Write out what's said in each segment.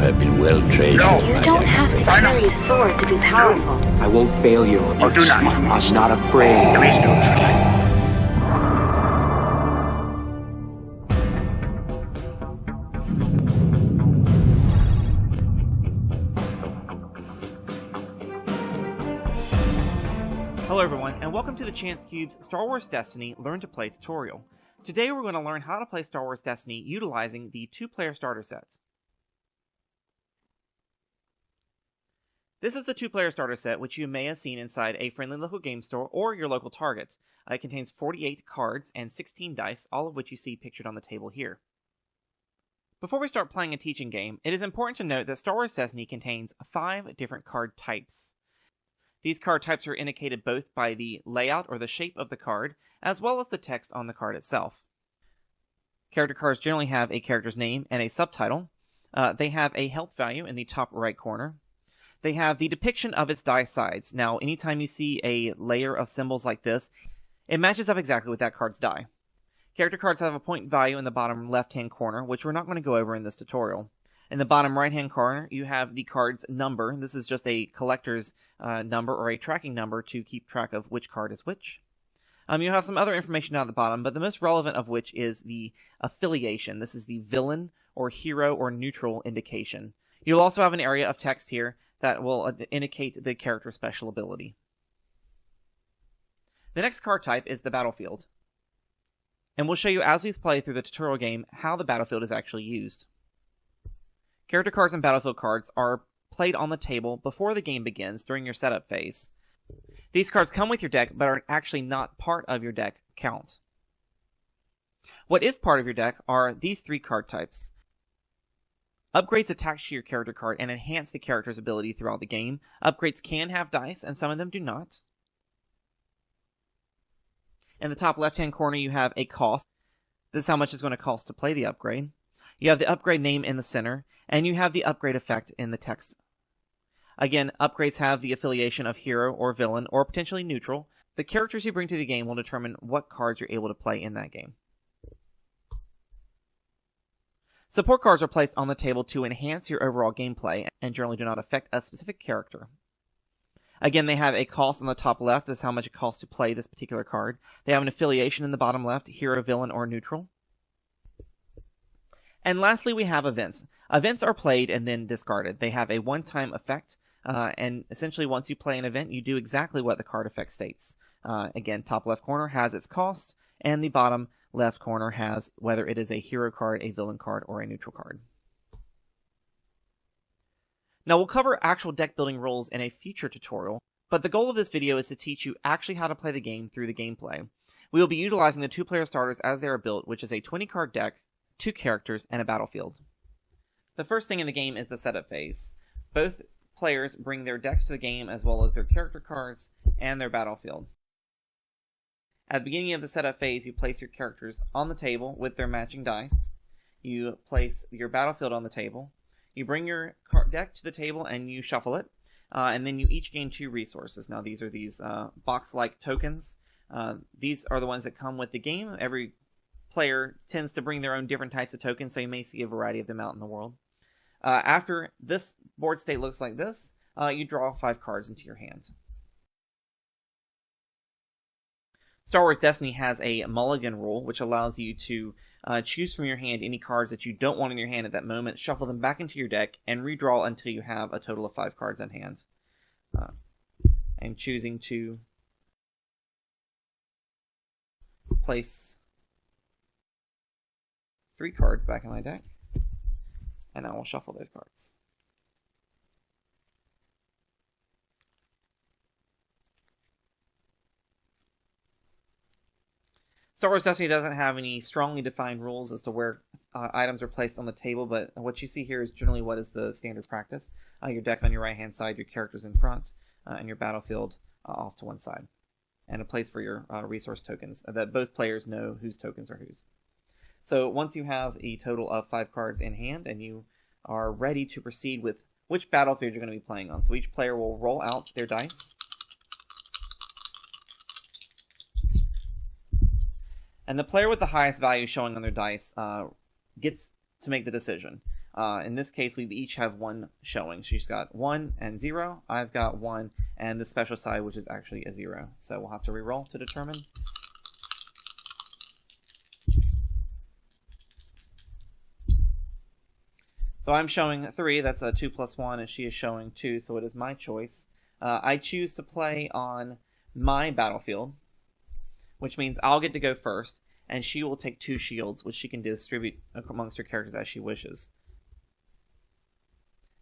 I've been well trained. No. You don't have to carry a sword to be powerful. I won't fail you. Oh, do not. I'm not afraid. Please do try. Hello everyone, and welcome to the Chance Cube's Star Wars Destiny Learn to Play tutorial. Today we're going to learn how to play Star Wars Destiny utilizing the 2-player starter sets. This is the 2-player starter set, which you may have seen inside a friendly local game store or your local Target. It contains 48 cards and 16 dice, all of which you see pictured on the table here. Before we start playing a teaching game, it is important to note that Star Wars Destiny contains 5 different card types. These card types are indicated both by the layout or the shape of the card, as well as the text on the card itself. Character cards generally have a character's name and a subtitle. They have a health value in the top right corner. They have the depiction of its die sides. Now, anytime you see a layer of symbols like this, it matches up exactly with that card's die. Character cards have a point value in the bottom left-hand corner, which we're not going to go over in this tutorial. In the bottom right-hand corner, you have the card's number. This is just a collector's number or a tracking number to keep track of which card is which. You have some other information down at the bottom, but the most relevant of which is the affiliation. This is the villain or hero or neutral indication. You'll also have an area of text here that will indicate the character's special ability. The next card type is the battlefield. And we'll show you as we play through the tutorial game how the battlefield is actually used. Character cards and battlefield cards are played on the table before the game begins during your setup phase. These cards come with your deck, but are actually not part of your deck count. What is part of your deck are these 3 card types. Upgrades attach to your character card and enhance the character's ability throughout the game. Upgrades can have dice, and some of them do not. In the top left-hand corner, you have a cost. This is how much it's going to cost to play the upgrade. You have the upgrade name in the center, and you have the upgrade effect in the text. Again, upgrades have the affiliation of hero or villain or potentially neutral. The characters you bring to the game will determine what cards you're able to play in that game. Support cards are placed on the table to enhance your overall gameplay and generally do not affect a specific character. Again, they have a cost on the top left. This is how much it costs to play this particular card. They have an affiliation in the bottom left, hero, villain, or neutral. And lastly, we have events. Events are played and then discarded. They have a one-time effect, and essentially once you play an event, you do exactly what the card effect states. Again, top left corner has its cost, and the bottom left corner has whether it is a hero card, a villain card, or a neutral card. Now, we'll cover actual deck building rules in a future tutorial, but the goal of this video is to teach you actually how to play the game through the gameplay. We will be utilizing the 2-player starters as they are built, which is a 20-card deck, 2 characters, and a battlefield. The first thing in the game is the setup phase. Both players bring their decks to the game as well as their character cards and their battlefield. At the beginning of the setup phase, you place your characters on the table with their matching dice. You place your battlefield on the table. You bring your deck to the table and you shuffle it. And then you each gain 2 resources. Now these are these box-like tokens. These are the ones that come with the game. Every player tends to bring their own different types of tokens, so you may see a variety of them out in the world. After this board state looks like this, you draw 5 cards into your hand. Star Wars Destiny has a mulligan rule, which allows you to choose from your hand any cards that you don't want in your hand at that moment, shuffle them back into your deck, and redraw until you have a total of 5 cards in hand. I'm choosing to place 3 cards back in my deck, and I will shuffle those cards. Star Wars Destiny doesn't have any strongly defined rules as to where items are placed on the table, but what you see here is generally what is the standard practice. Your deck on your right-hand side, your characters in front, and your battlefield off to one side. And a place for your resource tokens, that both players know whose tokens are whose. So once you have a total of 5 cards in hand, and you are ready to proceed with which battlefield you're going to be playing on. So each player will roll out their dice. And the player with the highest value showing on their dice gets to make the decision. In this case, we each have 1 showing. She's got 1 and 0. I've got 1 and the special side, which is actually a 0. So we'll have to re-roll to determine. So I'm showing 3. That's a 2 plus 1, and she is showing 2. So it is my choice. I choose to play on my battlefield, which means I'll get to go first, and she will take 2 shields, which she can distribute amongst her characters as she wishes.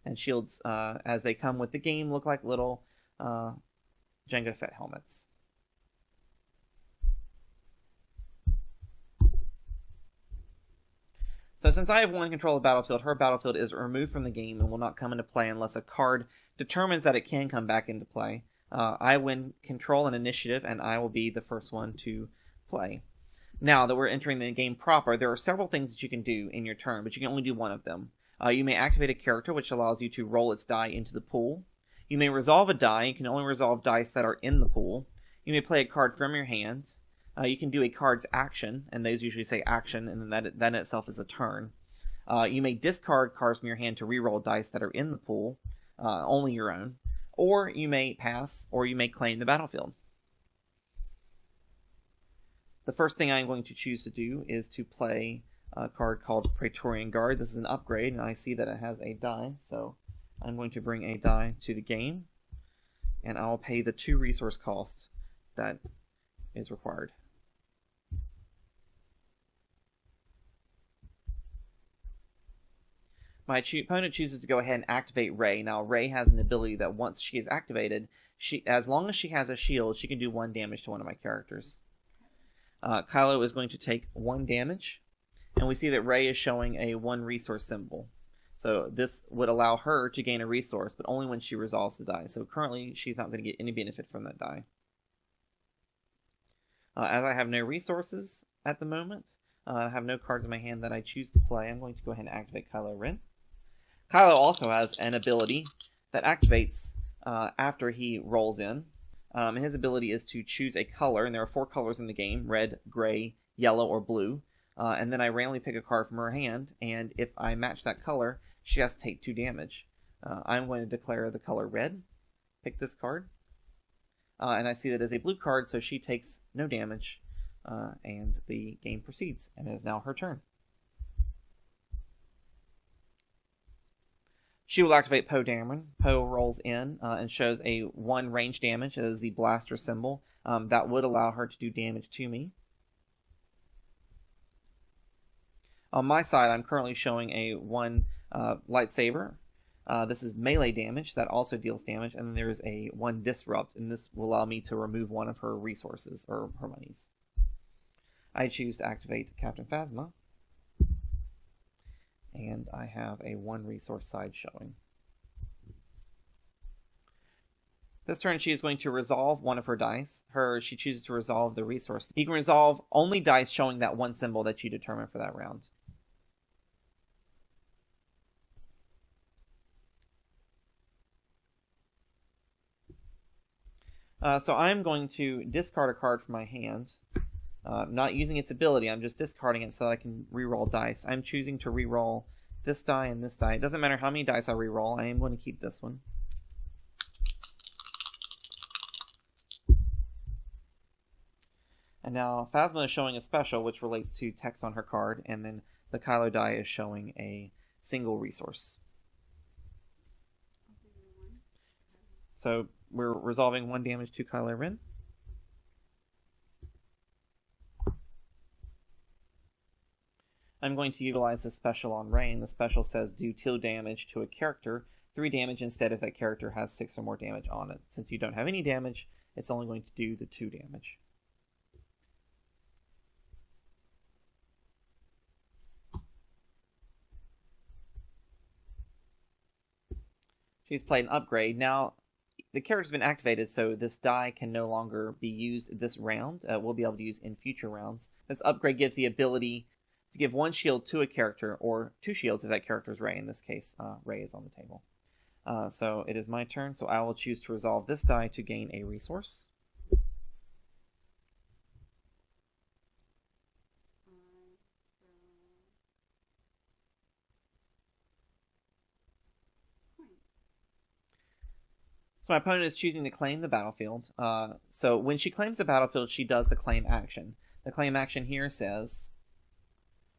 And shields, as they come with the game, look like little Jango Fett helmets. So since I have 1 control of the battlefield, her battlefield is removed from the game and will not come into play unless a card determines that it can come back into play. I win control and initiative, and I will be the first one to play. Now that we're entering the game proper, there are several things that you can do in your turn, but you can only do one of them. You may activate a character, which allows you to roll its die into the pool. You may resolve a die. You can only resolve dice that are in the pool. You may play a card from your hand. You can do a card's action, and those usually say action, and then that in itself is a turn. You may discard cards from your hand to reroll dice that are in the pool, only your own. Or you may pass, or you may claim the battlefield. The first thing I'm going to choose to do is to play a card called Praetorian Guard. This is an upgrade, and I see that it has a die, so I'm going to bring a die to the game, and I'll pay the 2 resource cost that is required. My opponent chooses to go ahead and activate Rey. Now, Rey has an ability that once she is activated, as long as she has a shield, she can do 1 damage to one of my characters. Kylo is going to take 1 damage, and we see that Rey is showing a 1 resource symbol. So this would allow her to gain a resource, but only when she resolves the die. So currently, she's not going to get any benefit from that die. As I have no resources at the moment, I have no cards in my hand that I choose to play, I'm going to go ahead and activate Kylo Ren. Kylo also has an ability that activates after he rolls in. And his ability is to choose a color, and there are 4 colors in the game: red, gray, yellow, or blue. And then I randomly pick a card from her hand, and if I match that color, she has to take 2 damage. I'm going to declare the color red, pick this card, and I see that as a blue card, so she takes no damage, and the game proceeds, and it is now her turn. She will activate Poe Dameron. Poe rolls in and shows a 1 range damage. It is the blaster symbol. That would allow her to do damage to me. On my side, I'm currently showing a 1 lightsaber. This is melee damage. That also deals damage. And then there's a 1 disrupt, and this will allow me to remove 1 of her resources, or her monies. I choose to activate Captain Phasma. And I have a 1 resource side showing. This turn she is going to resolve 1 of her dice. She chooses to resolve the resource. You can resolve only dice showing that 1 symbol that you determine for that round. So I'm going to discard a card from my hand. Not using its ability, I'm just discarding it so that I can reroll dice. I'm choosing to reroll this die and this die. It doesn't matter how many dice I reroll, I am going to keep this one. And now Phasma is showing a special, which relates to text on her card, and then the Kylo die is showing a single resource. So we're resolving 1 damage to Kylo Ren. I'm going to utilize the special on Rey, and the special says do 2 damage to a character, 3 damage instead if that character has 6 or more damage on it. Since you don't have any damage, it's only going to do the 2 damage. She's played an upgrade. Now, the character's been activated, so this die can no longer be used this round. We'll be able to use in future rounds. This upgrade gives the ability to give 1 shield to a character, or 2 shields if that character is Rey. In this case, Rey is on the table. So it is my turn, so I will choose to resolve this die to gain a resource. So my opponent is choosing to claim the battlefield. So when she claims the battlefield, she does the claim action. The claim action here says,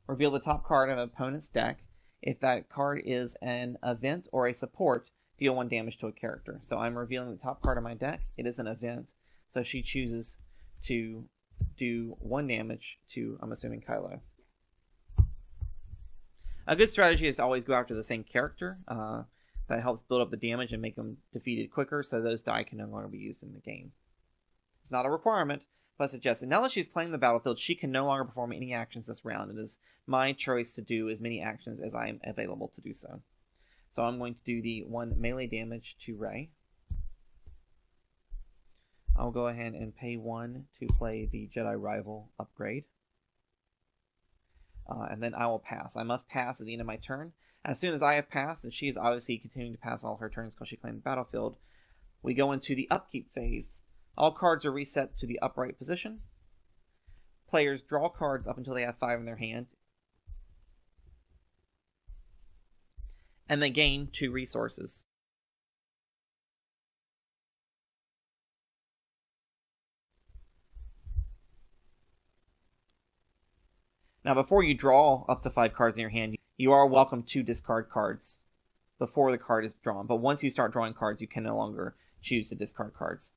reveal the top card of an opponent's deck. If that card is an event or a support, deal 1 damage to a character. So I'm revealing the top card of my deck. It is an event. So she chooses to do 1 damage to, I'm assuming, Kylo. A good strategy is to always go after the same character. That helps build up the damage and make them defeated quicker, so those die can no longer be used in the game. It's not a requirement, but suggested. Now that she's claimed the battlefield, she can no longer perform any actions this round. It is my choice to do as many actions as I am available to do so. So I'm going to do the 1 melee damage to Rey. I'll go ahead and pay 1 to play the Jedi Rival upgrade. And then I will pass. I must pass at the end of my turn. As soon as I have passed, and she is obviously continuing to pass all her turns because she claimed the battlefield, we go into the upkeep phase. All cards are reset to the upright position. Players draw cards up until they have 5 in their hand. And they gain 2 resources. Now, before you draw up to 5 cards in your hand, you are welcome to discard cards before the card is drawn. But once you start drawing cards, you can no longer choose to discard cards.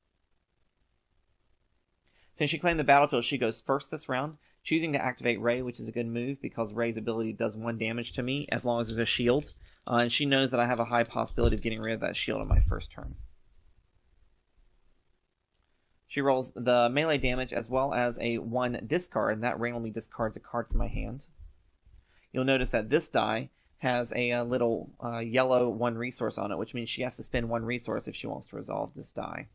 Since she claimed the battlefield, she goes first this round, choosing to activate Rey, which is a good move because Rey's ability does 1 damage to me as long as there's a shield. And she knows that I have a high possibility of getting rid of that shield on my first turn. She rolls the melee damage as well as a 1 discard, and that randomly discards a card from my hand. You'll notice that this die has a little yellow 1 resource on it, which means she has to spend 1 resource if she wants to resolve this die.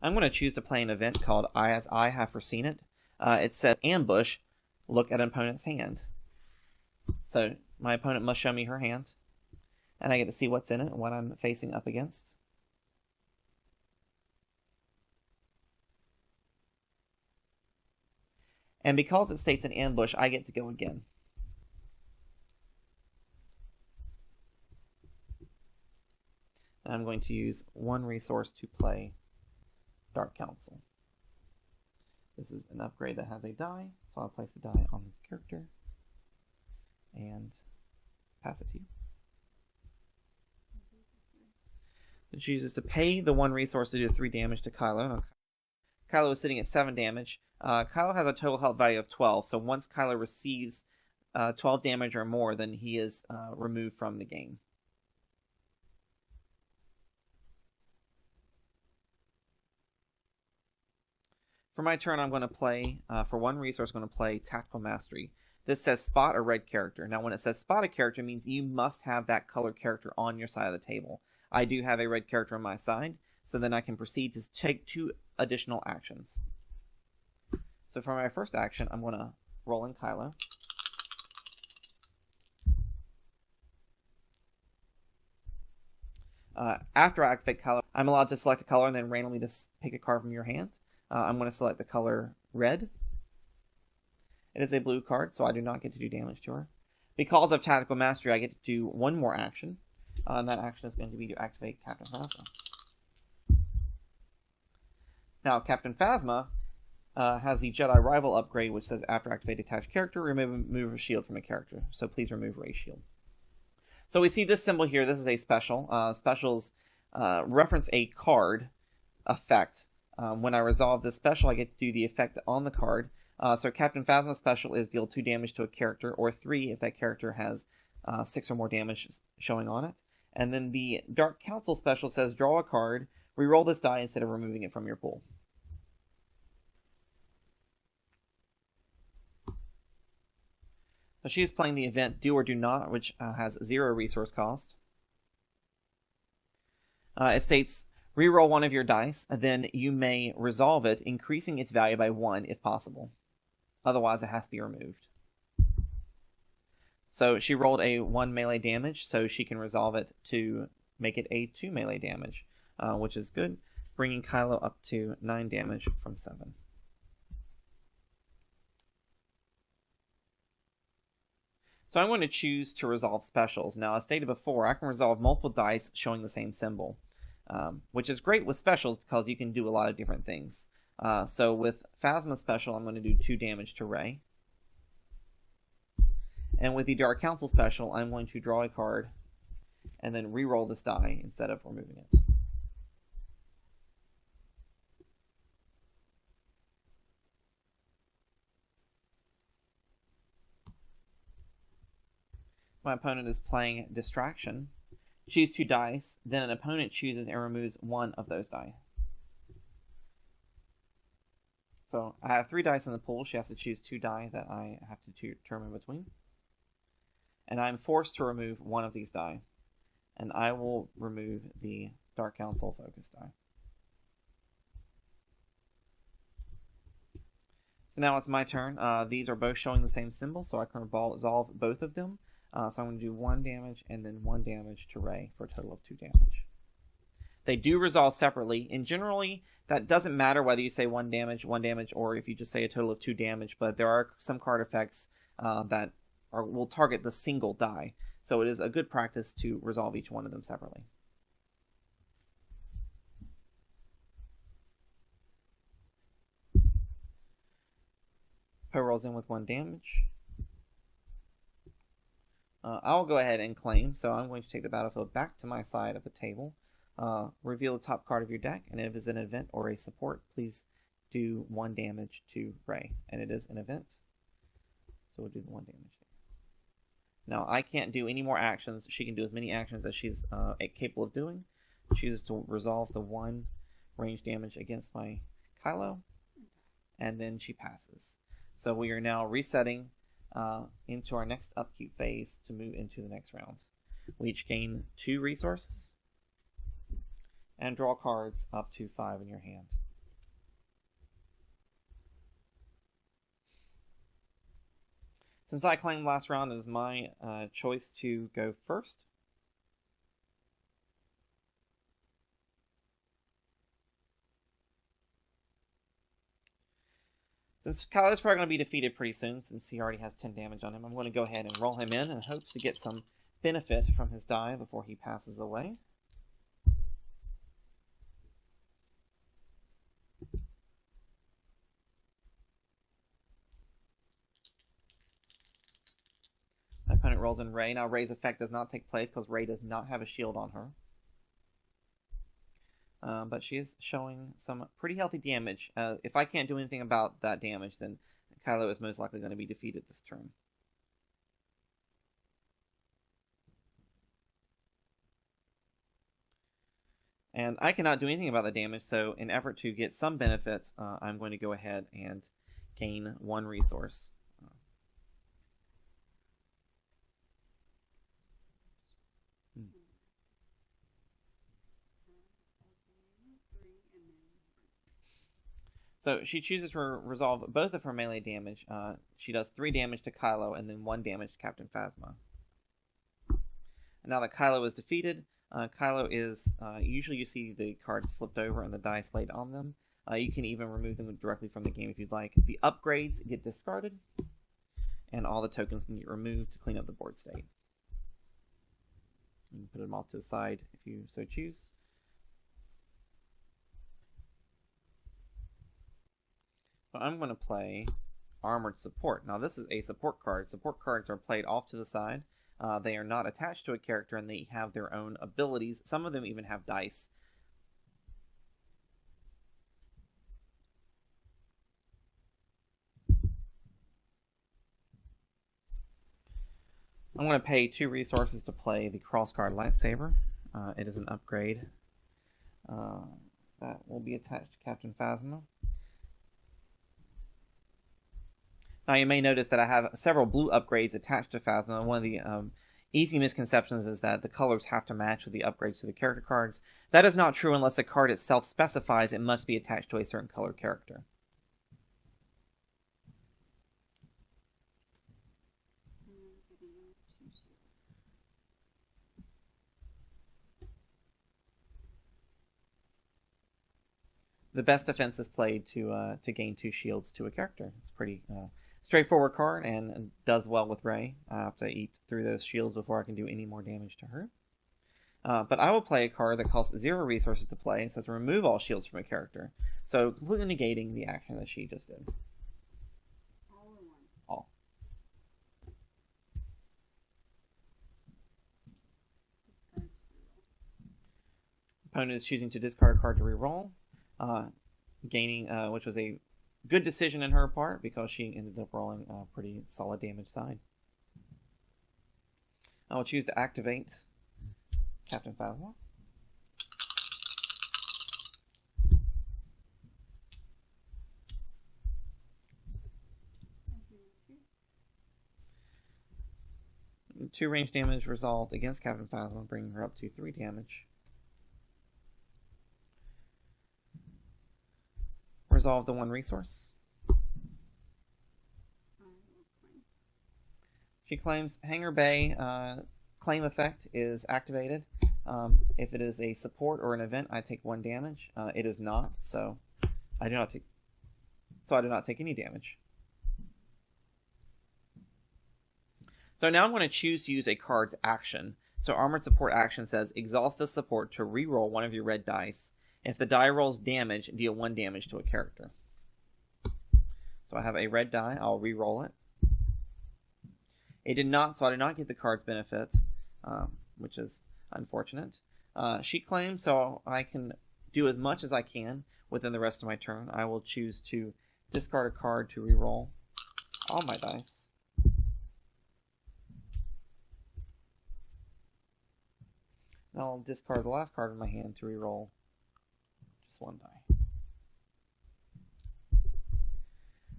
I'm going to choose to play an event called As I Have Foreseen It. It says ambush, look at an opponent's hand. So my opponent must show me her hand, and I get to see what's in it and what I'm facing up against. And because it states an ambush, I get to go again. And I'm going to use 1 resource to play Dark Council. This is an upgrade that has a die, so I'll place the die on the character and pass it to you. It chooses to pay the 1 resource to do 3 damage to Kylo. Now, Kylo is sitting at 7 damage. Kylo has a total health value of 12, so once Kylo receives 12 damage or more, then he is removed from the game. For my turn, I'm going to play, for 1 resource, I'm going to play Tactical Mastery. This says spot a red character. Now, when it says spot a character, it means you must have that color character on your side of the table. I do have a red character on my side, so then I can proceed to take 2 additional actions. So for my first action, I'm going to roll in Kylo. After I activate Kylo, I'm allowed to select a color and then randomly just pick a card from your hand. I'm going to select the color red. It is a blue card, so I do not get to do damage to her. Because of Tactical Mastery, I get to do 1 more action. And that action is going to be to activate Captain Phasma. Now, Captain Phasma has the Jedi Rival upgrade, which says after activate attached character, remove a shield from a character. So please remove Rey's shield. So we see this symbol here. This is a special. Specials reference a card effect. When I resolve this special, I get to do the effect on the card. So Captain Phasma special is deal 2 damage to a character, or 3 if that character has 6 or more damage showing on it. And then the Dark Council special says draw a card, reroll this die instead of removing it from your pool. So she is playing the event Do or Do Not, which has 0 resource cost. It states, reroll 1 of your dice, and then you may resolve it, increasing its value by 1 if possible. Otherwise, it has to be removed. So she rolled a 1 melee damage, so she can resolve it to make it a 2 melee damage, which is good, bringing Kylo up to 9 damage from 7. So I'm going to choose to resolve specials. Now, as stated before, I can resolve multiple dice showing the same symbol, which is great with specials because you can do a lot of different things. So with Phasma special, I'm going to do 2 damage to Ray. And with the Dark Council special, I'm going to draw a card and then re-roll this die instead of removing it. My opponent is playing Distraction. Choose 2 dice, then an opponent chooses and removes 1 of those die. So I have 3 dice in the pool. She has to choose 2 die that I have to determine between. And I'm forced to remove 1 of these die. And I will remove the Dark Council focus die. So now it's my turn. These are both showing the same symbol, so I can resolve both of them. So I'm going to do 1 damage and then 1 damage to Ray for a total of 2 damage. They do resolve separately, and generally that doesn't matter whether you say 1 damage, or if you just say a total of 2 damage, but there are some card effects that will target the single die. So it is a good practice to resolve each one of them separately. Poe rolls in with 1 damage. I'll go ahead and claim, so I'm going to take the battlefield back to my side of the table. Reveal the top card of your deck, and if it's an event or a support, please do 1 damage to Ray. And it is an event, so we'll do the 1 damage. Now, I can't do any more actions. She can do as many actions as she's capable of doing. Chooses to resolve the 1 range damage against my Kylo, and then she passes. So we are now resetting into our next upkeep phase to move into the next rounds. We each gain 2 resources and draw cards up to 5 in your hand. Since I claimed last round, it is my choice to go first. Since Kylo is probably going to be defeated pretty soon, since he already has 10 damage on him, I'm going to go ahead and roll him in and hopes to get some benefit from his die before he passes away. My opponent rolls in Ray. Now Ray's effect does not take place because Ray does not have a shield on her. But she is showing some pretty healthy damage. If I can't do anything about that damage, then Kylo is most likely going to be defeated this turn. And I cannot do anything about the damage, so in effort to get some benefit, I'm going to go ahead and gain 1 resource. So she chooses to resolve both of her melee damage. She does 3 damage to Kylo and then 1 damage to Captain Phasma. And now that Kylo is defeated, Kylo is, usually you see the cards flipped over and the dice laid on them. You can even remove them directly from the game if you'd like. The upgrades get discarded, and all the tokens can get removed to clean up the board state. You can put them all to the side if you so choose. So I'm going to play Armored Support. Now this is a support card. Support cards are played off to the side. They are not attached to a character and they have their own abilities. Some of them even have dice. I'm going to pay 2 resources to play the Crossguard Lightsaber. It is an upgrade that will be attached to Captain Phasma. Now you may notice that I have several blue upgrades attached to Phasma. One of the easy misconceptions is that the colors have to match with the upgrades to the character cards. That is not true unless the card itself specifies it must be attached to a certain color character. The best defense is played to gain 2 shields to a character. It's pretty Straightforward card and does well with Rey. I have to eat through those shields before I can do any more damage to her. But I will play a card that costs 0 resources to play and says remove all shields from a character. So completely negating the action that she just did. All. Opponent is choosing to discard a card to reroll, gaining, which was a good decision in her part because she ended up rolling a pretty solid damage side. I will choose to activate Captain Phasma. Two range damage resolved against Captain Phasma, bringing her up to 3 damage. Resolve the 1 resource. She claims Hangar Bay claim effect is activated. If it is a support or an event, I take 1 damage. It is not, so I do not take any damage. So now I'm going to choose to use a card's action. So Armored Support action says exhaust the support to reroll 1 of your red dice. If the die rolls damage, deal 1 damage to a character. So I have a red die. I'll re-roll it. It did not, so I did not get the card's benefit, which is unfortunate. She claims, so I can do as much as I can within the rest of my turn. I will choose to discard a card to re-roll all my dice. I'll discard the last card in my hand to re-roll just 1 die.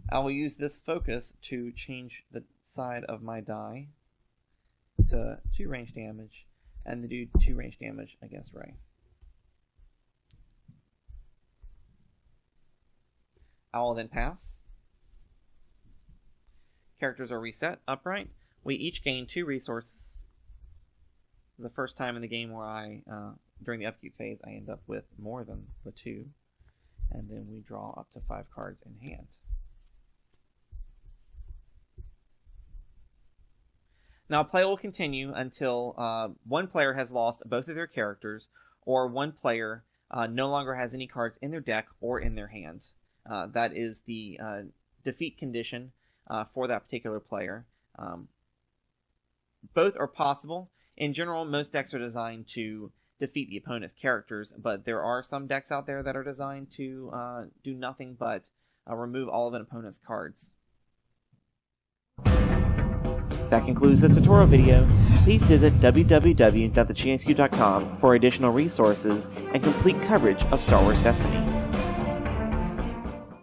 I will use this focus to change the side of my die to 2 range damage and to do 2 range damage against Rey. I will then pass. Characters are reset upright. We each gain 2 resources. The first time in the game where during the upkeep phase, I end up with more than the 2. And then we draw up to 5 cards in hand. Now, play will continue until 1 player has lost both of their characters, or 1 player no longer has any cards in their deck or in their hands. That is the defeat condition for that particular player. Both are possible. In general, most decks are designed to defeat the opponent's characters, but there are some decks out there that are designed to do nothing but remove all of an opponent's cards. That concludes this tutorial video. Please visit www.thechsq.com for additional resources and complete coverage of Star Wars Destiny.